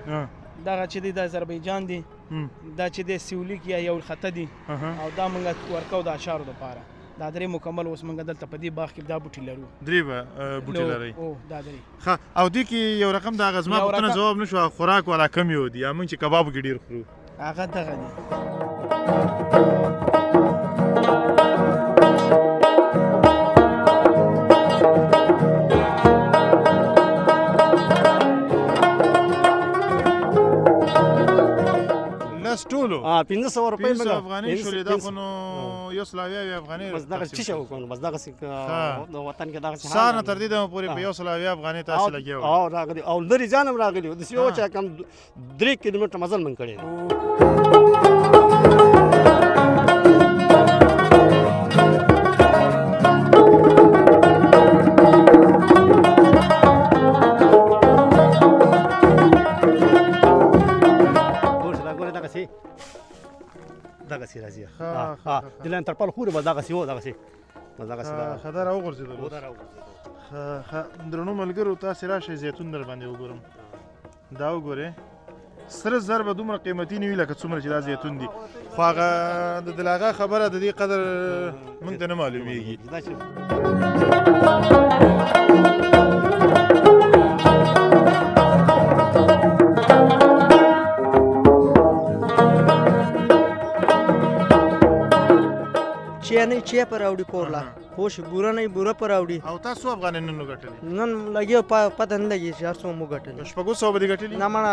دغه چې دی د آذربایجان دی دا چې دی سیولیک یا یو خطه دی او دا موږ ورکو د اشعارو دپاره دا درې مکمل اوس موږ دلته په دې باغ کې دا بوټي لرو درې بوټي لرئ دا درې ښه او دې کې یو رقم د هغه زما پوښتنه جواب نه شوه خوراک والا کم یو دي یا موږ چې کبابو کې ډېر خورو هغه دغه دی ټولو 1500 روپۍ افغانۍ شولې دا خو نو یو سل اویا افغانۍ بس دغه څه شو کوو بس دغه د وطن کې دغه سار نه تر دې دمه پورې په یو سل اویا افغانۍ تاسو لګیا او راغلی او لرې ځان هم راغلی و داسې یو چې کم 3 کیلومتره مزل من کړی دغسې راځي د لاین تر پل خورې به دغسې و دغسې ښه دا راوغورځېدلو درنو ملګرو تاسې راشئ زیتون در باندې وګورم دا وګورئ سره زر به دومره قیمتي نه وي لکه څومره چې دا زیتون دي خو هغه د دلهغه خبره د دې قدر موږ ته نه معلومیږي نه چې په راوړي کورلا خوش بوره نه بوره په راوړي او تاسو افغانۍ نن وګټلې نن لګي پته نه لګي چې ارڅو مو ګټلې شپږو سو به دې ګټلې نه مړه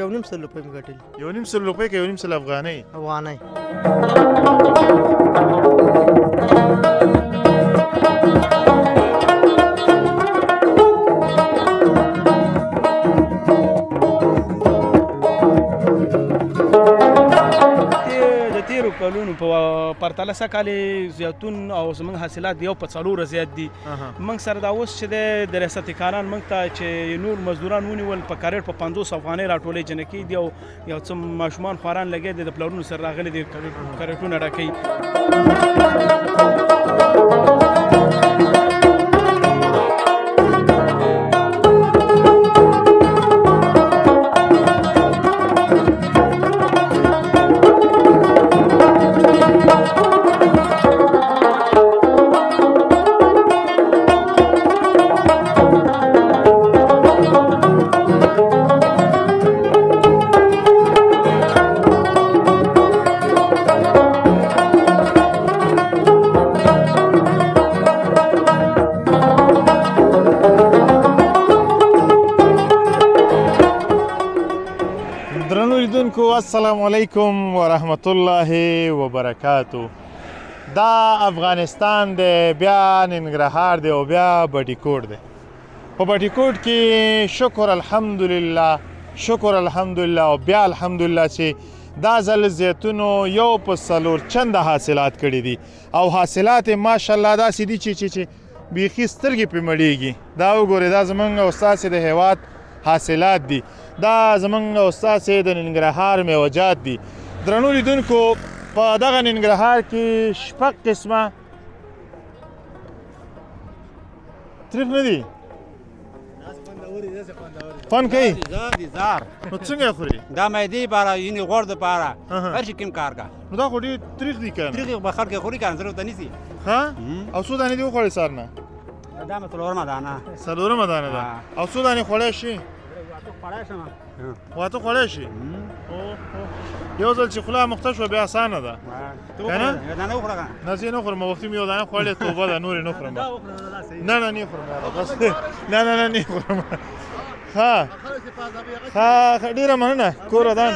یو نیم سل روپۍ مې ګټلې یو نیم سل روپۍ که یو نیم سل افغانۍ افغانۍ کلونو په پرتله سږ کال زیتون او زموږ حاصلات یو په 4 زیات دي موږ سره دا اوس چې د ریاست کاران موږ ته چې نور مزدوران ونیول په کاریر په 500 افغانۍ راټولې جنکې دي او یو څه ماشومان خواران لګیا دي د پلرونو سره راغلي دي کریټونه راکوي السلام علیکم ورحمت الله وبرکاتو دا افغانستان دی بیا ننګرهار دی او بیا بټي کوټ دی په بټي کوټ کې شکر الحمدلله او بیا الحمدلله چې دا ځل زیتونو یو په 4 چنده حاصلات کړي دي او حاصلات یې ماشاءالله داسې دي چې بیخي سترګې پرې مړېږي دا وګورئ دا زموږ او ستاسې د هیواد حاصلات دي دا زموږ او ستاسې د ننګرهار میوجات دي درنو لیدونکو په دغه ننګرهار کې 6 قسمه تریخ نه دي خوند کوي زار نو څنګه یې خوري دا معدې لپاره یعنې غوړ دپاره هر شي کوم کار کا نو دا خو ډېر تریخ دي که نه تریخ به خلک خوري که نه ضرورت ته نیسي ښه او څو دانې دې وخوړې سار نه دا مې څلورمه دانه ده او څو دانې خوړی شي واته خوړی شي یو ځل چې خوله مخته شوه بیا اسانه ده که نه نه زه یې نه خورم وختي مې یو دانه خوړلې توبه ده نور یې نه خورم نه نه خورم بس نه خورم ښه ډېره مننه کور ودان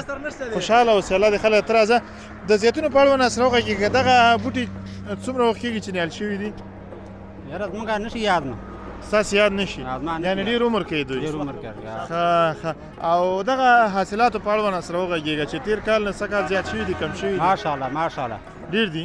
خوشحاله اوسې الله دې خلک ته راځه د زیتونو په اړوند اسره وغږېږي که دغه بوټي څومره وخت کېږي چې نیال شوي دي یاره زموږ نشي یاد نه ستاسې یاد نه شي یعنې ډېر عمر کوي دوی ښه او دغه حاصلاتو په اړوند سره وغږېږه چې تېر کال نه څه کال زیات شوي دي کم شوي دي ماشاءالله ډېر دي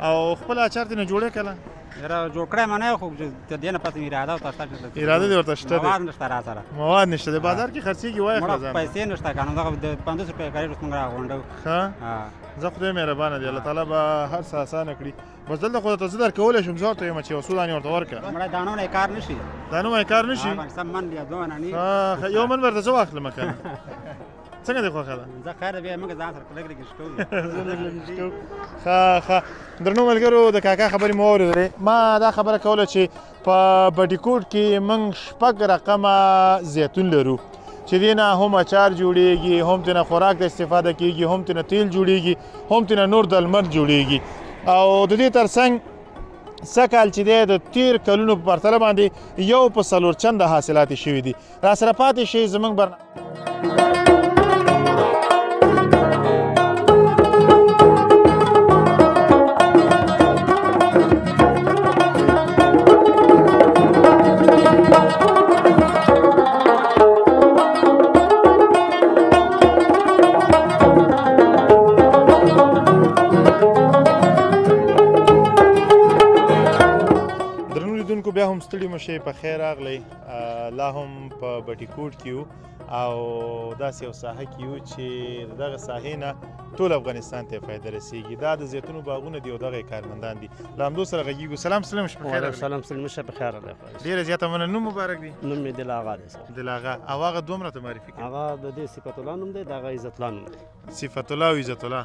او خپل اچار ترې نه جوړې کله یاره جوړ کړی منه خو د دې نه پس اراده او تاسو اراده دې ورته شته مواد نشته را سره مواد نشته د بازار کې خرڅېږي وایي مړه پیسې نشته کنه دغه د 500 روپۍ کاری رسمنګ راغونډو ښه زه خدای مهربانه دی الله تعالی به هر څه اسانه کړي بس دلته خو ته زه درکولی شم زه ورته یم چې یو څو دانې ورته ورکړه مړه دانو نه کار نشي دانو یې کار نشي سم من یا دوه نه ښه یو من ورته زه واخلم که نه څنګه دې خوښه ده زه خیر بیا موږ ځان سره لږ شکو ښه درنو ملګرو د کاکا خبرې مو واورېدلې ما دا خبره کوله چې په بټي کوټ کې موږ 6 رقمه زیتون لرو چې دې نه هم اچار جوړیږي هم ترې نه خوراک ته استفاده کیږي هم ترې نه تیل جوړیږي هم ترې نه نور د لمر جوړیږي او د دې ترڅنګ سږ کال چې دی د تیر کلونو په پرتله باندې یو په 4 چنده حاصلات یې شوي دي را سره پاتې شي زموږ بیا هم ستړي مو شئ په خیر راغلی لا هم په بټي کوټ کې یو او داسې یو ساحه کې یو چې د دغه ساحې نه ټول افغانستان ته فایده رسیږي دا د زیتونو باغونه دي او دغه کارمندان دي له همدو سره غږیږو سلام سلام شپه خیر سلام سلام شپه خیر ډېره زیاته مننه نوم مبارک دی نوم مې دل آغا دی دل آغا او هغه دوم راته معرفي کړي هغه د دې صفت الله نوم دی دغه عزت الله نوم دی صفت الله او عزت الله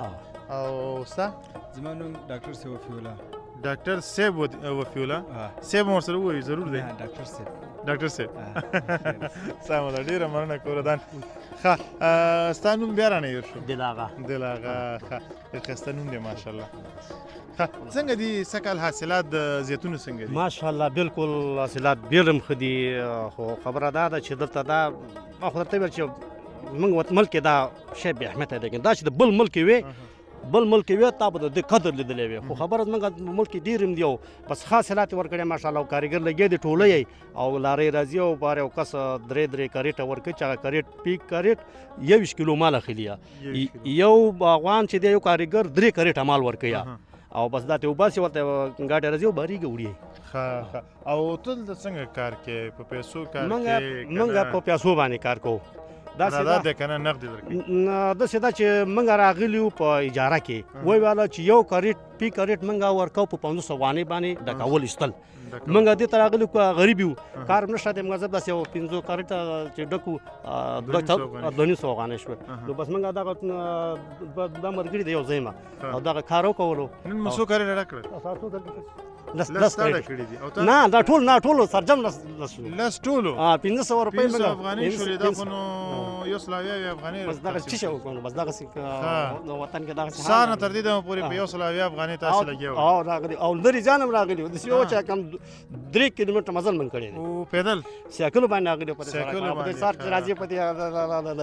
او ستا زما نوم ډاکټر سی وفي الله ډاکټر صاحب وفي الله صاحب مو ورسره ووایي ضرور دی ډاکټر صاحب ډاکټر صاحب سمه ده ډېره مننه کوردان ښه ستا نوم بیا رانه هېر شو دل آغا دل آغا ښه ډېر ښایسته نوم دی ماشاءالله ښه څنګه دي سږ کال حاصلات د زیتونو څنګه دي ماشاءالله بالکل حاصلات ډېر هم ښه دي خو خبره دا ده چې دلته دا ما خو درته ویل چې موږ ملک کې دا شی بې اهمیته دی دا چې د بل ملک وي بل ملک وي تا به د دې قدر لیدلی وي خو خبره زموږ ملک ډېر هم دي او بس ښه حاصلات یې ورکړی ماشاءالله او کاریګر لګیا دي ټوله یې او لارۍ راځي او بار یو کس 3 کریټه ورکوي چې هغه کریټ پیک کریټ 21 کیلو مال اخلي یو باغوان چې دی یو کاریګر 3 کریټه مال ورکوي او بس دا ته وباسي ورته ګاډی راځي او باریږي وړي ښه او ته دلته څنګه کار کوې په پیسو کار کوې موږ په پیسو باندې کار کوو دا ده که نه نغدې درکوي داسې ده چې موږ راغلي وو په اجاره کې وایي والا چې یو کریټ پی کریټ موږ ورکوو په 500 افغانۍ باندې ډکول ایستل موږ دې ته راغلي غریب یو کار هم نشته دی موږ داسې یو 500 کریټه چې ډکو 200 افغانۍ شوه نو بس موږ دا ملګري دی یو ځای ما او دغه کار وکولو نن مو څو کریټه ډک لس کړي دي نه دا ټول نه ټول سرجم لس ټولو 500 روپۍ موږ افغانۍ شولې دا خو نو یو سل اویا افغانۍ بس دغه څه شی وکړو بس دغه وطن کې دغه سار نه تر دې دمه پورې په یو سل اویا افغانۍ تاسو لګیا او راغلي او لرې ځان هم راغلي د یو چا کم 3 کیلومتر مزل من کړی او پیدل سایکل باندې راغلي په سار کې راځي په دې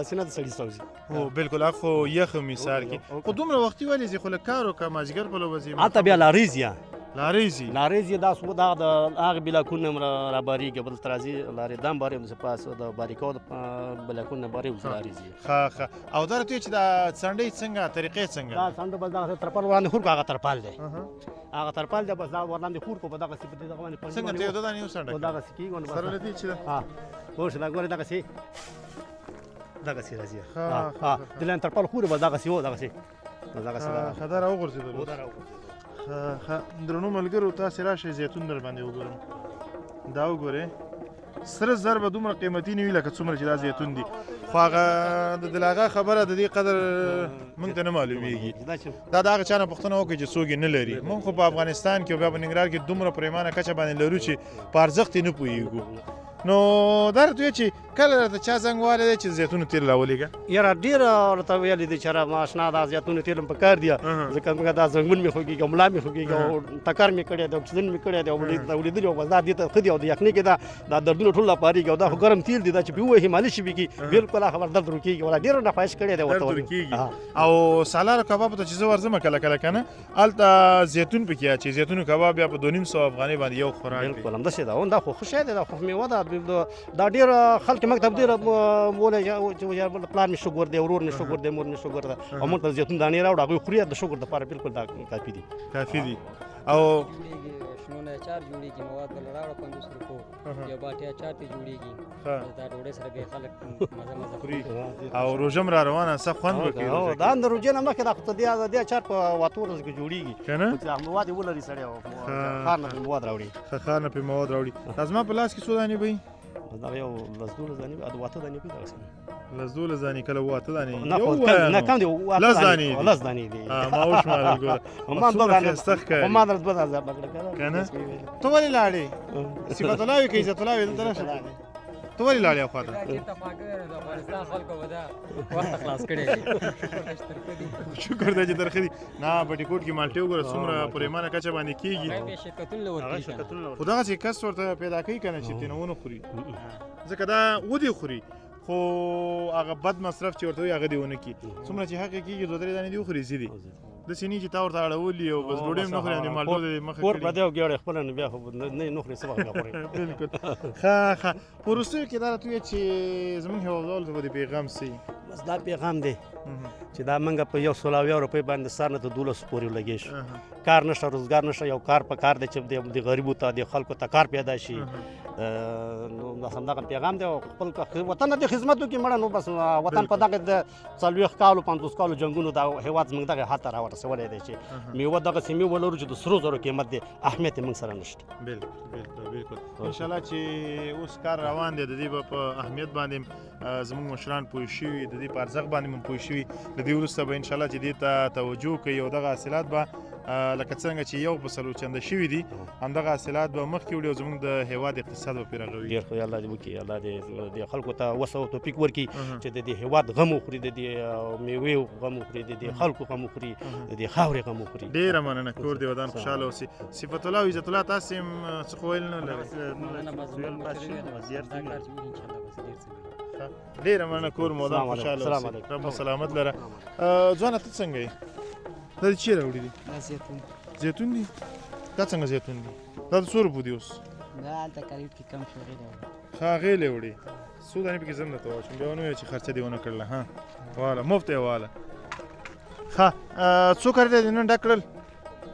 لسینه د سړی سوزي او بالکل اخو یخ مثال کې خو دومره وختي ولې زه خو له کار وکړم مازدیګر په لو وځي اته بیا لاریزیا لارې دا سو دا د هغه بلاکونه را باریږي بل ترازی لارې دام بارې د پاس د باریکو د بلاکونه بارې وز لارې ښه او دا ته چې دا سنډي څنګه طریقې څنګه دا سنډ بل دا ترپال وړاندې خور هغه ترپال دی هغه ترپال دی بس دا وړاندې خور کو په دغه سپټي دغه باندې څنګه ته دا نه سنډ دغه سکی غون سره لدی چې ها اوس دا ګوره دغه سي راځي ها دلته ترپال خور به دغه سي دغه سي خدای راو ګرځیدل درنو ملګرو تاسې راشئ زیتون در باندې وګورم دا وګورئ سره زر به دومره قیمتي نه وي لکه څومره چې دا زیتون دي خو هغه د دل آغا خبره د دې قدر موږ ته نه معلومیږي دا د هغه چا نه پوښتنه وکړئ چې څوک یې نه لري موږ خو په افغانستان کې او بیا په ننګرهار کې دومره پریمانه کچه باندې لرو چې په ارزښت یې نه پوهېږو نو دا راته وایه چې کله راته چا زنګ والی دی چې زیتونو تیل راولېږه یاره ډېره راته ویلي دي چې ماشنا دا زیتونو تیل هم په کار دي ځکه موږ دا زنګون مې خوږېږي او ملا مې خوږېږي او ټکر مې کړی دی اکسیجن مې کړی دی او اورېدلي او بس دا دې ته ښه دي او د یخنۍ کې دا دردونه ټول راپارېږي او دا خو ګرم تیل دي دا چې پې ووهي مالش شي کېږي بالکل خبر درد ورکېږي ولا ډېره نفایش کړی دی ورته او سالار کباب ته چې زه ورځم کله کله که نه هلته زیتون پکې اچي زیتونو کباب بیا په 250 افغانۍ باندې یو خوراک دی بالکل همداسې ده دا خو ښه شی دی دا خو میوه ده دا ډېر خلک مکتب ډېر بولی چې پلار مې شوګر دی ورور مې شوګر دی مور مې شوګر ده او موږ ته زیتون دانې راوړه هغوی خوري د شوګر دپاره بالکل دا کافي دي او شنو نه اچار جوړیږي مواد بل راوړه 500 روپو یو باټي اچار ته جوړیږي دا ډوډۍ سره به خلک مزه خوري او روژه را روانه څه خوند وکړي دا د روژې نه مخکې دا خو د اچار په واتو ورځ کې جوړیږي که نه مواد یې ولري سړی ښار نه پرې مواد راوړي ښار نه پرې مواد راوړي دا زما په لاس کې څو دانې به دا یو 12 دانې د واته دانې به دغسې 12 دانې کله واته دانې نه کم دي 10 دانې دي ما وشمارل ګوره ما در 2000 پکړه که نه ته ولې لاړې صفت الله وي که عزت الله وي دلته راشه ته ولې لاړې اخواته د افغانستان خلکو به دا وخت خلاص کړی شکر دی چې ترخه دي نه بټي کوټ کې مالټې وګوره څومره پرېمانه کچه باندې کېږي شرکتونه ورکوي خو دغسې کس ورته پیدا کوي که نه چې تېنه ونه خوري ځکه دا ودې خوري خو هغه بد مصرف چې ورته وي هغه دې ونه کړي څومره چې حقه کېږي 2-3 دانې دې وخوري زیدي داسې نه چې تا ورته اړولي او بس ډوډۍ هم نه خوري او د مالټو دې مخه کور پردی او ګیاړې خپله نو بیا خو نه خوري څه وخت بیا خوري بلکل ښه په وروستیو کې دا راته ووایه چې زموږ هېوادوالو ته به دې پیغام څه بس دا پیغام دی چې دا موږ په 100 روپۍ باندې سر نه ته 12 پورې لګې شو کار نشته روزګار نشته یو کار په کار دی چې د غریبو ته د خلکو ته کار پیدا شي نو بس همدغه پیغام دی او خپل وطن ته خدمت وکړي مړه نو بس وطن په دغه د 40 کالو 50 کالو جنګونو دا هېواد زموږ دغه حد ته راورسولی دی چې میوه دغسې میوه ولرو چې د سرو زرو قیمت دی اهمیت یې موږ سره نشته بالکل انشاءالله چې اوس کار روان دی د دې به په اهمیت باندې زموږ مشران پوه شوي د دې په ارزښت باندې هم پوه شوي د دې وروسته به انشاءالله چې دې ته توجه کوي او دغه حاصلات به لکه څنګه چې یو په څلور چنده شوي دي همدغه حاصلات به مخکې وړي او زموږ د هېواد اقتصاد به پرې رغوي ډېر ښه الله دې وکړي الله دې د خلکو ته وسه او توفیق ورکړي چې د دې هېواد غم وخوري د دې میوې غم وخوري د دې خلکو غم وخوري د دې خاورې غم وخوري ډېره مننه کور دې ودان خوشحاله اوسي صفت الله او عزت الله تاسې هم څه خو ویل نه لرئ ډېره مننه کور مو ودان خوشحاله اوسي رب سلامت لره ځوانه ته څنګه یې دا دې چیرې راوړي دي زیتون دي دا څنګه زیتون دي دا د څو روپو دي اوس دا هلته کریب کې کم شو ښه هغې یې وړي څو دانې پکې زه هم درته واچوم بیا ونه وایه چې خرچه دې ونه کړله ها واله مفت یې واله ښه څو کریټه دې نن ډک کړل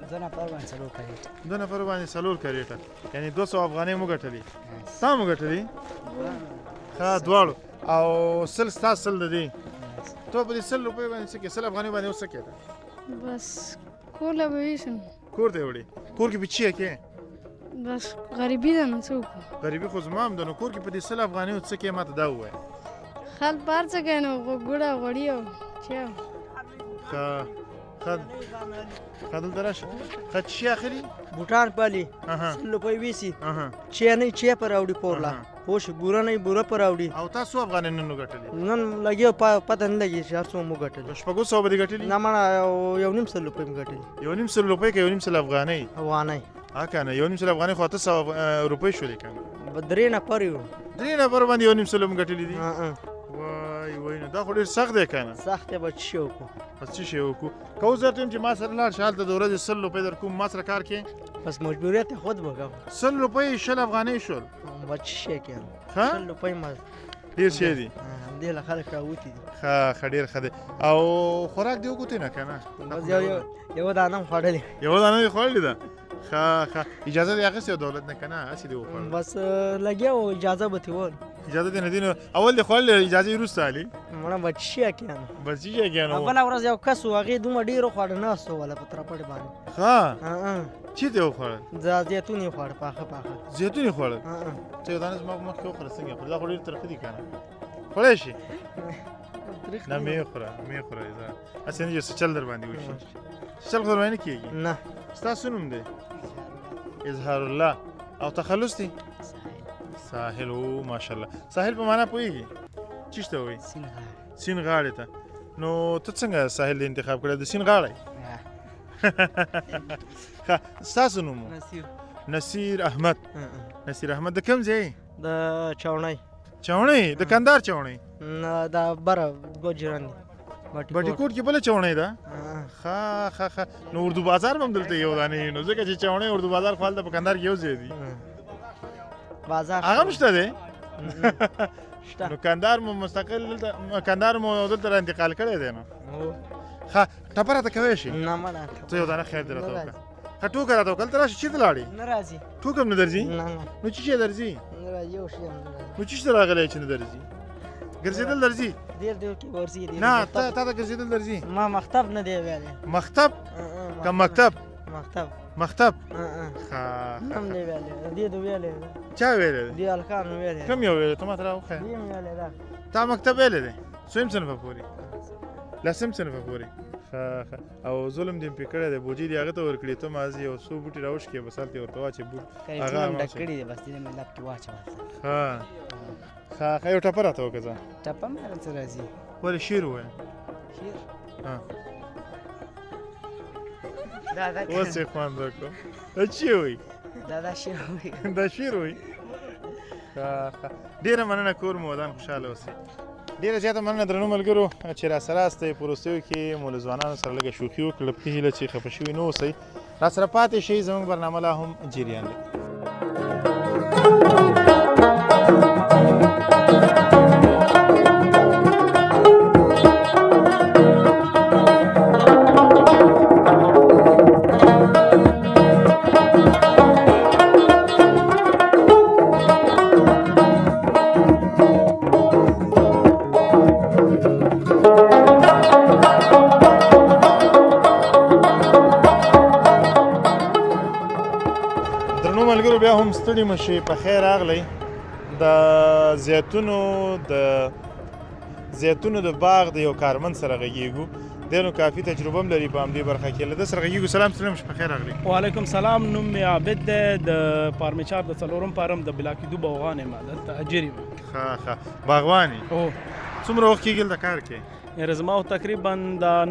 2 نفر باندې 4 کریټه یعنې 200 افغانۍ مو ګټلې تا مو ګټلې ښه دواړو او سل ستا سل د دې ته په دې 100 روپۍ باندې څه کې 100 افغانۍ باندې اوس څه کېده بس کور لا به ویسم کور ته وړي کور کې بچی کې بس غریبي ده نو څوک غریبي خو زما هم ده نو کور کې په دې 100 افغانۍ څه کې ماته دا ووایه خل بار څه کوي نو ګوډه غوړي او چا ښه دلته راشه ښه څه شي اخلي بوټان پالي 100 روپۍ ویسي چې نه چې پر راوړي کورلا خوش ګوره نه بوره پر راوړي او تاسو افغانۍ نن ګټلې نن لګي پته نه لګي چې هرڅو مو ګټل شپږو سو به ګټلې نه مړه یو نیم 100 روپۍ مو ګټلې یو نیم 100 روپۍ کې یو نیم 100 افغانۍ افغانۍ ها کنه یو نیم 100 افغانۍ خو 100 روپۍ شولې کنه درې نفر یو 3 نفر باندې یو نیم 100 مو ګټلې دي وای نو دا خو ډېر سخت دی کنه سخت به چی وکړو بس څه شی وکړو که اوس درته چې ما سره لاړ شې هلته د ورځې 100 روپۍ در کوم ما سره کار کې بس مجبوریت یې خود وکړو 100 روپۍ 100 افغانۍ شول به څه شی کوې ښه 100 روپۍ ما ډېر شی دي همدې له خلک راوتي دي ښه ډېر ښه دی او خوراک دې وکړو نه که نه بس یوه دانه هم خوړلې یوه دانه دې خوړلې ده ښه اجازه دې اخیستې وه دولت نه که نه هسې دې وخوړل بس لګیا و اجازه به ترې ول اجازه دې نه دي نو اول دې خوړلې اجازه یې وروسته علي مړه به څه شی کوې نو بس څه شی کوې نو بله ورځ یو کس و هغې دومره ډېر وخوړه ناست و والا په ترپړې باندې ښه چېرته یې وخوړل زیتون یې خوړ پاخه زیتون یې خوړل څه یو دانه زما په مخ کې وخوره څنګه یې خورې دا خو ډېر ترخه دي که نه خوړی شي نه مې خوره هسې نه چې چل در باندې وشي چل خو در باندې نه کېږي نه ستاسو نوم دی اظهار الله او تخلص دی ساحل او ماشاءالله ساحل په معنا پوهېږي چی ته وایي سیند غاړې ته نو ته څنګه ساحل دې انتخاب کړی د سیند غاړی ښه ستاسو نوم نصیر احمد د کوم ځای د چاونۍ د کندهار چاونۍ نه دا بره دوه جیران دي بټي کوټ کې بله چاونۍ ده ښه نو اردو بازار به هم دلته یو دانې نو ځکه چې چاونۍ اردو بازار خو هلته په کندهار کې یو ځای دي بازار هغه هم شته دی نو کندهار مو مستقل دلته کندهار مو دلته را انتقال کړی دی نو ښه ټپه راته کوی شي نه مړه ته یو دانه خیر دې راته وکړه ښه ټوکه راته وکړه. هلته راشي چېرته لاړې؟ نه راځي. ټوکه هم نه درځي؟ نه نه. نو څه شی درځي؟ نه راځي، یو شی هم نه راځي. نو څه شی ته راغلی چې نه درځي؟ ګرځېدل درځي؟ ډېر ډېر کې ورځي. نه تا ته ګرځېدل درځي؟ ما مکتب نه دی ویلی. مکتب که مکتب؟ مکتب. مکتب؟ ښه هم دی ویلی. دې د ویلی ده. چا ویلی دی؟ دې هلکانو ویلی ده. کوم یو ویلی؟ ته ماته راوښیه. دې هم ویلی ده. تا مکتب ویلی دی؟ څویم صنفه پورې؟ لسم صنفه پورې. ښه او ظلم دې پرې کړی دی، بوجي دې هغه ته ورکړي، ته مازې یو څو بوټي راوشکې بس هلته یې ورته واچې بوټ هغه هم ډک کړي دی، بس دې مې لپ کې واچوه. ښه یو ټپه راته وکړه ځه. ټپه مې هلته راځي. ولې شعر ووایه. شعر اوس یې خوند وکړو. دا څه وایي؟ دا شعر وایي. دا شعر وایي. ښه ډېره مننه، کور مو ودان خوشحاله اوسئ. ډېره زیاته مننه درنو ملګرو چې راسره استئ. په وروستیو کې مو له ځوانانو سره لږه شوخي وکړله. په هیله چې خفه شوي نه اوسئ، راسره پاتې شئ. زموږ برنامه لا هم جریان دی. بیا هم ستړي مه شئ، په خیر راغلی. د زیتونو د باغ د یو کارمند سره غږیږو. دی نو کافي تجربه هم لري په همدې برخه کې. له ده سره غږیږو. سلام سلام، په خیر راغلی. وعلیکم سلام، نوم مې عابد دی، د پارمیچار د څلورم پارم د بلاکیدو باغوان یم، دلته اجر یم. ښه باغوان یې؟ هو. څومره وخت کېږي دلته کار کوې؟ یاره زما تقریبا د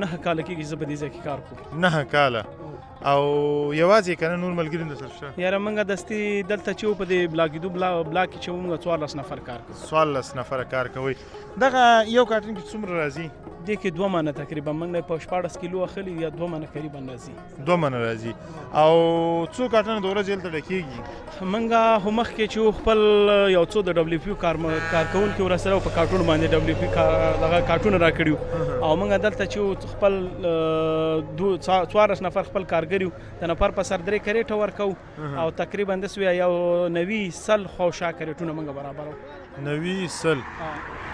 9 کاله کېږي زه په دې ځای کې کار کوم. 9 کاله؟ او یوازې که نه نور ملګري درسره شته؟ یاره موږ دستي دلته چې وو په دې بلاکیدو بلاک کې چې وو موږ 14 نفر کار کوو. 14 نفره کار کوئ. دغه یو کارټن کې څومره راځي؟ دې کې 2 منه تقریبا موږ نه په 14 کیلو اخلي، یا 2 منه قریبا راځي. 2 منه راځي. او څو کارټنه د ورځې هلته ډکېږي؟ موږ خو مخکې چې خپل یو څو د ډبلیو پي کارکوونکي ورسره په کارټون باندې ډبلیو پي دغه کارټونه راکړي، او موږ دلته چې خپل 14 نفر خپل کارګر یو، د نفر په سر 3 کریټه ورکوو، او تقریبا داسې یو 90 خواوشا کریټونه موږ برابروو. 90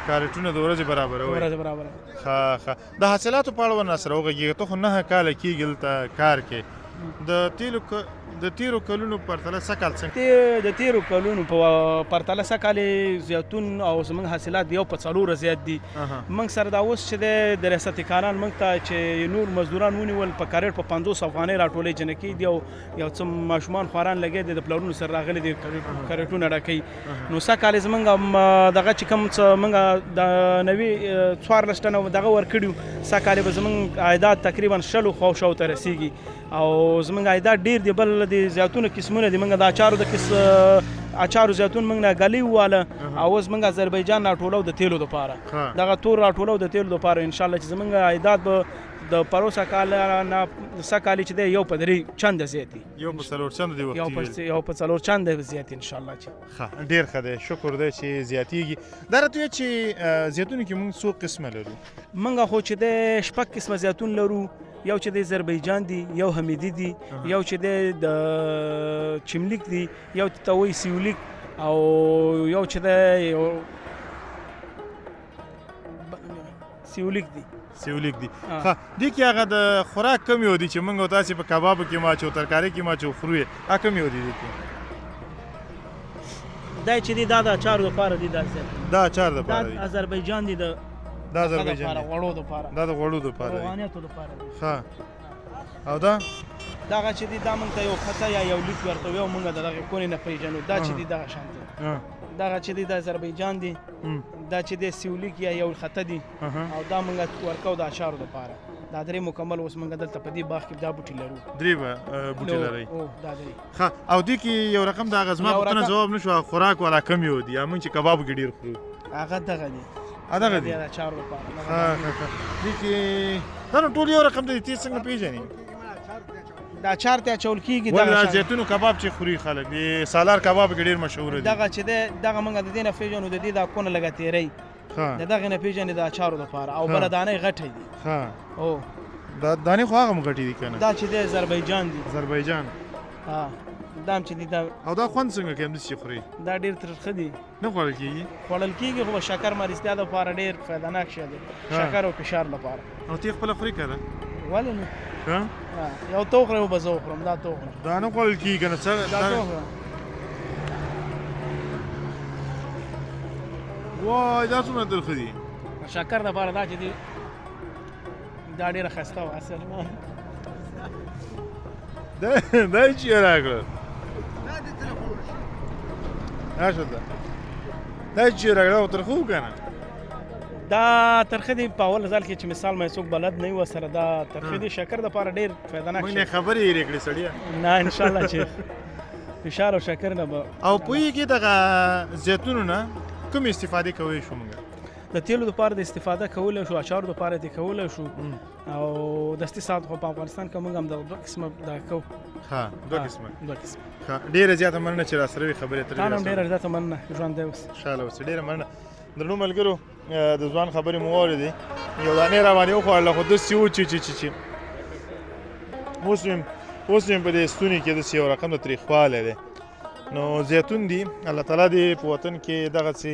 کارټونه د ورځې برابروئ؟ ورځې برابروو. ښه د حاصلاتو په اړه ورنه سره وغږېږه. ته خو 9 کاله کېږي دلته کار کې. د تیرو کلونو پرتله سږ کال څنګه؟ د تیرو کلونو په پرتله سږ کال زیتون او زموږ حاصلات یو په 4 زیات دي. موږ سره دا اوس چې د ریاست کاران موږ ته چې نور مزدوران ونیول په کارېټ په 500 افغانۍ راټولې جنکې دي، او یو څه ماشومان خواران لګیا دي د پلرونو سره راغلي دي کارېټونه ډکوي. نو سږ کال زموږ دغه چې کوم څه موږ د 14 ټنه دغه ورکړي، سږ کال به زموږ عایدات تقریبا 100 خواوشاو ته رسیږي، او زموږ عایدات ډېر دی. بل د زیتونو قسمونه دي، موږ د اچارو زیتون موږ نه ګلۍ وواله، او اوس موږ آذربایجان راټولو د تیلو دپاره، دغه تور راټولو د تیلو دپاره. انشاءالله چې زموږ عایدات به د پروسه کال نه سږ کال چې دی یو په 3 چنده زیات دي. یو په 4 چنده دی وختي یو په 4 چنده زیات انشاءالله. چې ډېر ښه دی، شکر دی چې زیاتېږي. دا راته وایه چې زیتونو کې موږ څو قسمه لرو؟ موږ خو چې دی 6 قسمه زیتون لرو. یو چې د آذربایجان دی، یو حمیدي دی، یو چې د چملیک دی، یو ته وایي سیولیک، او یو چې د سیولیک دی. ښه دې کې هغه د خوراک کم یو دي چې موږ تاسې په کبابو کې ماچو، ترکارۍ کې ماچو خورو یې، هغه کم یو دي دې کې؟ دا چې دی دا د اچارو دپاره دی. دا اچار دپاره دی. آذربایجان دی، دا آذربایجان دی، غوړو دپاره. دا د غوړو دپاره دی، روغانیاتو دپاره دی. ښه او دغه چې دی دا موږ ته یو خطه یا یو لیک ورته ویو، موږ د دغې کونې نه پېژنو. دا چې دی دغه شان دی. دغه چې دی د آذربایجان دی، دا چې دی سیولیک یا یو خطه دی، او دا موږ ورکو د اچارو دپاره. دا 3 مکمل اوس موږ دلته په دې باغ کې دا بوټي لرو. 3 بوټي لرئ؟ دا 3. ښه او دې کې یو رقم د هغه زما پوښتنه ځواب نه شوه، خوراک والا کم یو دي، یا موږ چې کبابو کې ډېر خورو؟ هغه دغه دی. دغه دی د اچارو دپاره. دې کې دا نو ټول یو رقم دی، ته څنګه پېژنې؟ دا اچار ته اچول کېږي. دا زیتونو کباب چې خوري خلک، د سالار کباب کې ډېر مشهور دی. دغه چې دی دغه موږ د دې نه پېژنو، د دې دا کونه لږه تېری، د دغې نه پېژنې د اچارو دپاره، او بله دانه یې غټه دي. او دا دانې خو هغه مغټې دي که نه دا چې دی آذربایجان دي آذربایجان دا هم چې دي دا او دا خوند څنګه کوي همداسې خوري دا ډېر ترخه دي نه خوړل کېږي خوړل کېږي خو شکر مریضتیا دپاره ډېر فایدهناک شی دی شکر او فشار لپاره او ته یې خپله خورې که نه ولې نه یو ته وخورې او به زه وخورم دا ته وخوره دا نه خوړل کېږي که نه دا ته وخوره وای دا څومره ترخه دي شکر دپاره دا چې دي دا ډېره ښایسته وه اصل دا یې چی راکړه راشه دا یې چی راکړه او ترخه و که نه دا ترخه دي په اول ځل کې چې مثال مې څوک بلد نه وي ورسره دا ترخه دي شکر دپاره ډېر فایدهناک موږ نه خبرې هېرې کړې سړیه نه انشاءالله چې فشار او شکر نه به او پوهېږې دغه زیتونو نه کومې استفادې کوی شو موږ د تیلو دپاره د استفاده کولی شو اچارو دپاره دې کولی شو او دستي ساعت خو په افغانستان کې موږ هم د دوه قسمه دا کوو دوه قسمه ډېره زیاته مننه چې راسره وي خبرې اترې تا هم ډېره زیاته مننه ژوند دی اوس خوشحاله اوسې ډېره مننه درنو ملګرو د ځوان خبرې مو واورېدې یو دانې راباندې وخوړله خو داسې و چې اوس مې په دې ستوني کې داسې یو رقم د تریخوالی دی نو زیتون دي الله تعالی دې په وطن کې دغسې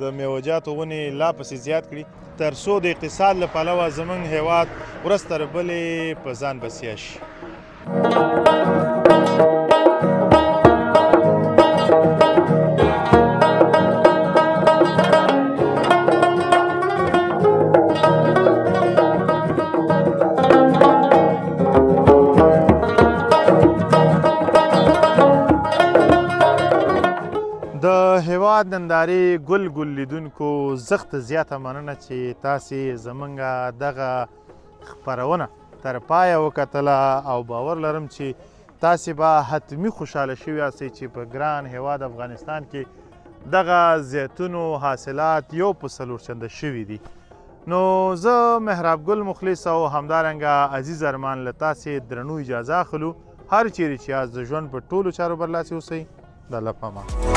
د میوهجاتو ونې لا پسې زیات کړي تر څو د اقتصاد له پلوه زموږ هیواد ورځ تر بلې په ځان بسیا شي د هیواد نندارې ګل لیدونکو زښته زیاته مننه چې تاسې زموږ دغه خپرونه تر پایه وکتله او باور لرم چې تاسې به حتمي خوشحاله شوي یاستئ چې په ګران هیواد افغانستان کې دغه زیتونو حاصلات یو په څلور چنده شوي دي نو زه مهراب ګل مخلص او همدارنګه عزیز ارمان له تاسې درنو اجازه اخلو هر چیرې چې یاست د ژوند په ټولو چارو برلاسي اوسئ د الله په امان